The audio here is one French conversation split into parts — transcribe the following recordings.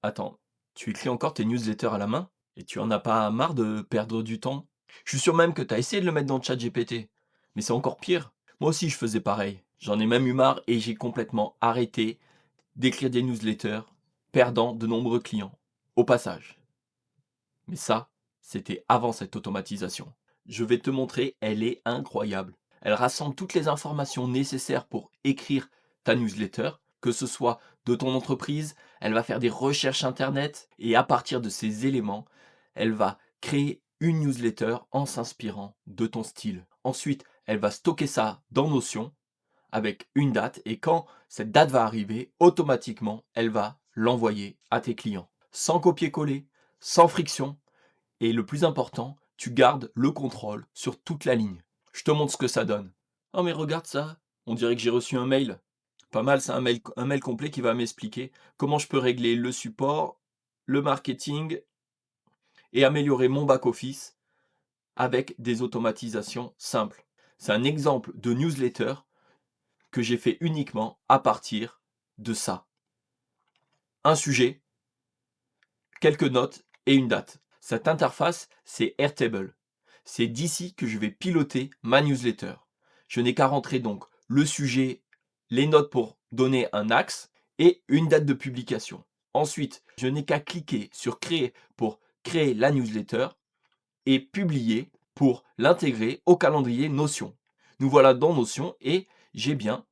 Attends, tu écris encore tes newsletters à la main? Et tu en as pas marre de perdre du temps? Je suis sûr même que tu as essayé de le mettre dans ChatGPT. Mais c'est encore pire. Moi aussi, je faisais pareil. J'en ai même eu marre et j'ai complètement arrêté d'écrire des newsletters, perdant de nombreux clients. Au passage. Mais ça, c'était avant cette automatisation. Je vais te montrer, elle est incroyable. Elle rassemble toutes les informations nécessaires pour écrire ta newsletter, que ce soit de ton entreprise, elle va faire des recherches internet et à partir de ces éléments, elle va créer une newsletter en s'inspirant de ton style. Ensuite, elle va stocker ça dans Notion avec une date et quand cette date va arriver, automatiquement, elle va l'envoyer à tes clients. Sans copier-coller, sans friction et le plus important, tu gardes le contrôle sur toute la ligne. Je te montre ce que ça donne. Oh mais regarde ça, on dirait que j'ai reçu un mail. Pas mal, c'est un mail complet qui va m'expliquer comment je peux régler le support, le marketing et améliorer mon back-office avec des automatisations simples. C'est un exemple de newsletter que j'ai fait uniquement à partir de ça. Un sujet, quelques notes et une date. Cette interface, c'est Airtable. C'est d'ici que je vais piloter ma newsletter. Je n'ai qu'à rentrer donc le sujet, les notes pour donner un axe et une date de publication. Ensuite, je n'ai qu'à cliquer sur créer pour créer la newsletter et publier pour l'intégrer au calendrier Notion. Nous voilà dans Notion et j'ai bien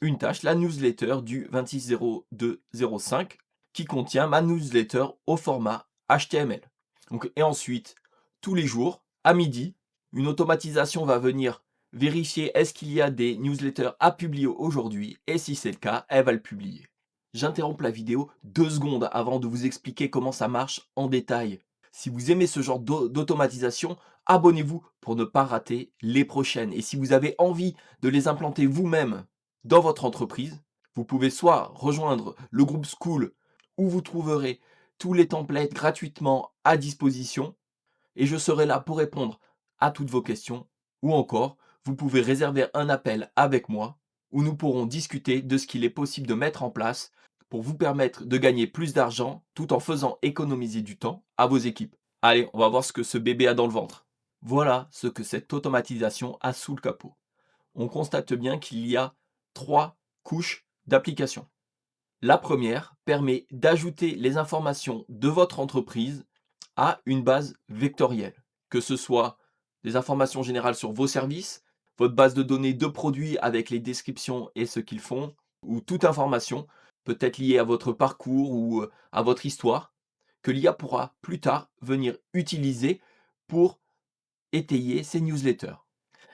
une tâche, la newsletter du 26/02/05 qui contient ma newsletter au format HTML. Donc, et ensuite, tous les jours, à midi, une automatisation va venir vérifier est-ce qu'il y a des newsletters à publier aujourd'hui et si c'est le cas, elle va le publier. J'interromps la vidéo 2 secondes avant de vous expliquer comment ça marche en détail. Si vous aimez ce genre d'automatisation, abonnez-vous pour ne pas rater les prochaines. Et si vous avez envie de les implanter vous-même dans votre entreprise, vous pouvez soit rejoindre le groupe School où vous trouverez tous les templates gratuitement à disposition et je serai là pour répondre à toutes vos questions ou encore vous pouvez réserver un appel avec moi où nous pourrons discuter de ce qu'il est possible de mettre en place pour vous permettre de gagner plus d'argent tout en faisant économiser du temps à vos équipes. Allez, on va voir ce que ce bébé a dans le ventre. Voilà ce que cette automatisation a sous le capot. On constate bien qu'il y a 3 couches d'application. La première permet d'ajouter les informations de votre entreprise à une base vectorielle, que ce soit des informations générales sur vos services, votre base de données de produits avec les descriptions et ce qu'ils font, ou toute information peut-être liée à votre parcours ou à votre histoire, que l'IA pourra plus tard venir utiliser pour étayer ces newsletters.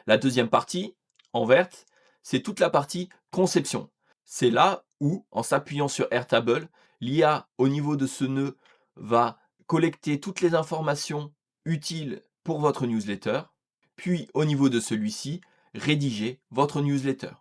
La deuxième partie, en verte, c'est toute la partie conception. C'est là où, en s'appuyant sur Airtable, l'IA, au niveau de ce nœud, va collecter toutes les informations utiles pour votre newsletter, puis au niveau de celui-ci, rédiger votre newsletter.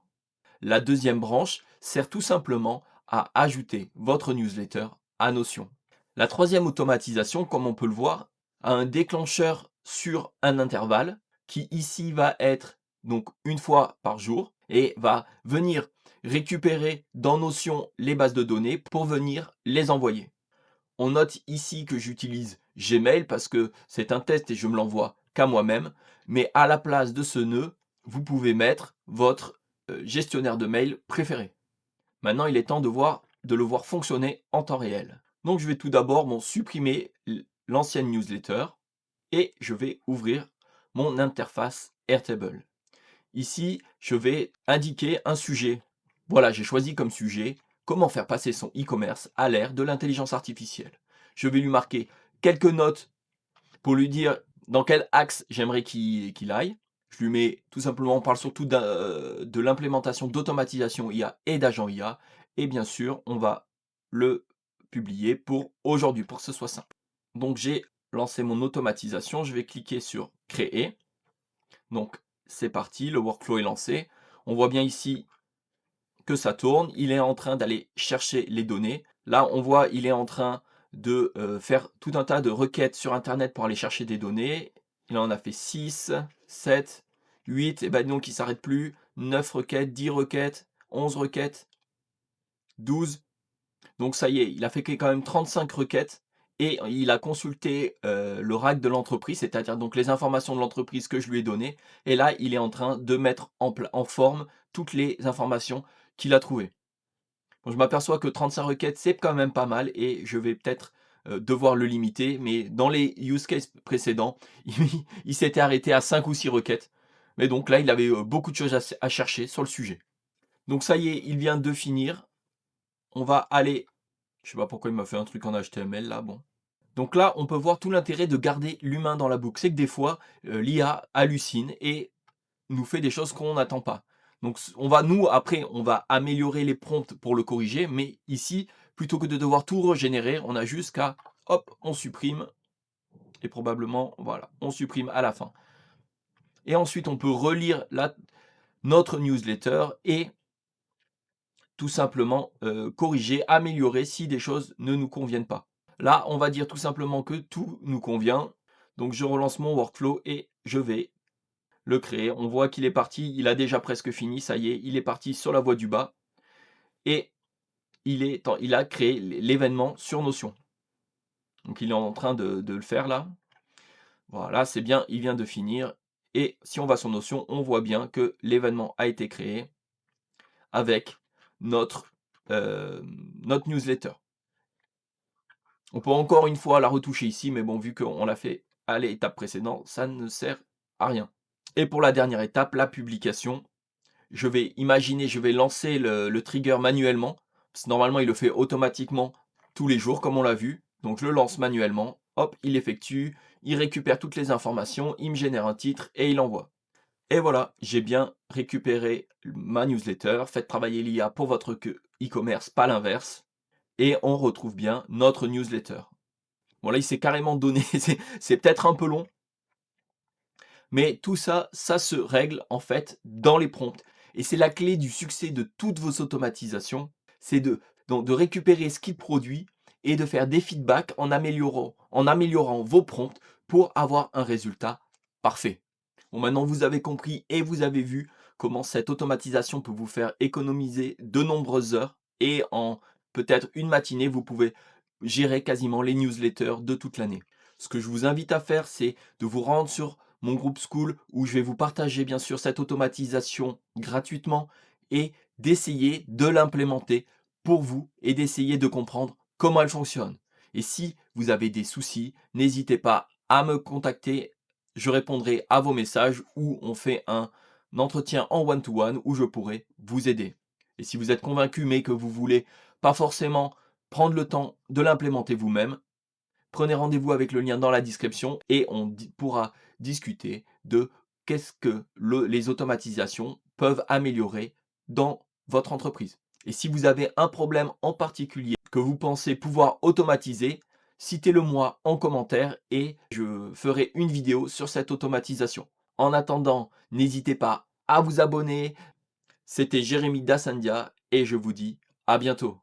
La deuxième branche sert tout simplement à ajouter votre newsletter à Notion. La troisième automatisation, comme on peut le voir, a un déclencheur sur un intervalle qui ici va être donc une fois par jour et va venir récupérer dans Notion les bases de données pour venir les envoyer. On note ici que j'utilise Gmail parce que c'est un test et je me l'envoie qu'à moi-même, mais à la place de ce nœud, vous pouvez mettre votre gestionnaire de mail préféré. Maintenant, il est temps de le voir fonctionner en temps réel. Donc, je vais tout d'abord supprimer l'ancienne newsletter et je vais ouvrir mon interface Airtable. Ici, je vais indiquer un sujet. Voilà, j'ai choisi comme sujet comment faire passer son e-commerce à l'ère de l'intelligence artificielle. Je vais lui marquer quelques notes pour lui dire dans quel axe j'aimerais qu'il aille. Je lui mets tout simplement, on parle surtout de l'implémentation d'automatisation IA et d'agents IA. Et bien sûr, on va le publier pour aujourd'hui, pour que ce soit simple. Donc j'ai lancé mon automatisation, je vais cliquer sur créer. Donc c'est parti, le workflow est lancé. On voit bien ici que ça tourne, il est en train d'aller chercher les données. Là, on voit, il est en train de faire tout un tas de requêtes sur Internet pour aller chercher des données. Il en a fait 6, 7, 8, et ben donc il s'arrête plus. 9 requêtes, 10 requêtes, 11 requêtes, 12. Donc ça y est, il a fait quand même 35 requêtes et il a consulté, le RAC de l'entreprise, c'est-à-dire donc les informations de l'entreprise que je lui ai données et là, il est en train de mettre en forme toutes les informations qu'il a trouvées. Donc je m'aperçois que 35 requêtes, c'est quand même pas mal et je vais peut-être, devoir le limiter, mais dans les use cases précédents, il s'était arrêté à 5 ou 6 requêtes. Mais donc là, il avait, beaucoup de choses à chercher sur le sujet. Donc ça y est, il vient de finir. On va aller je sais pas pourquoi il m'a fait un truc en HTML là, bon. Donc là, on peut voir tout l'intérêt de garder l'humain dans la boucle. C'est que des fois, l'IA hallucine et nous fait des choses qu'on n'attend pas. Donc on va nous après, on va améliorer les prompts pour le corriger, mais ici, plutôt que de devoir tout régénérer, on a juste qu'à hop, on supprime et probablement voilà, on supprime à la fin. Et ensuite, on peut relire notre newsletter et tout simplement, corriger, améliorer si des choses ne nous conviennent pas. Là, on va dire tout simplement que tout nous convient. Donc je relance mon workflow et je vais le créer. On voit qu'il est parti, il a déjà presque fini, ça y est, il est parti sur la voie du bas et il a créé l'événement sur Notion. Donc il est en train de le faire là. Voilà, c'est bien, il vient de finir et si on va sur Notion, on voit bien que l'événement a été créé avec notre, notre newsletter. On peut encore une fois la retoucher ici, mais bon, vu qu'on l'a fait à l'étape précédente, ça ne sert à rien. Et pour la dernière étape, la publication, je vais lancer le trigger manuellement, parce que normalement il le fait automatiquement tous les jours, comme on l'a vu. Donc je le lance manuellement, hop, il effectue, il récupère toutes les informations, il me génère un titre et il envoie. Et voilà, j'ai bien récupéré ma newsletter, faites travailler l'IA pour votre e-commerce, pas l'inverse, et on retrouve bien notre newsletter. Bon là, il s'est carrément donné, c'est peut-être un peu long, mais tout ça, ça se règle en fait dans les prompts. Et c'est la clé du succès de toutes vos automatisations, c'est de récupérer ce qu'il produit et de faire des feedbacks en améliorant vos prompts pour avoir un résultat parfait. Bon, maintenant vous avez compris et vous avez vu comment cette automatisation peut vous faire économiser de nombreuses heures et en peut-être une matinée, vous pouvez gérer quasiment les newsletters de toute l'année. Ce que je vous invite à faire, c'est de vous rendre sur mon groupe School où je vais vous partager bien sûr cette automatisation gratuitement et d'essayer de l'implémenter pour vous et d'essayer de comprendre comment elle fonctionne. Et si vous avez des soucis, n'hésitez pas à me contacter, je répondrai à vos messages ou on fait un entretien en one-to-one où je pourrai vous aider. Et si vous êtes convaincu mais que vous voulez pas forcément prendre le temps de l'implémenter vous-même, prenez rendez-vous avec le lien dans la description et on pourra discuter de qu'est-ce que les automatisations peuvent améliorer dans votre entreprise. Et si vous avez un problème en particulier que vous pensez pouvoir automatiser, citez-le moi en commentaire et je ferai une vidéo sur cette automatisation. En attendant, n'hésitez pas à vous abonner. C'était Jérémy Dassandia et je vous dis à bientôt.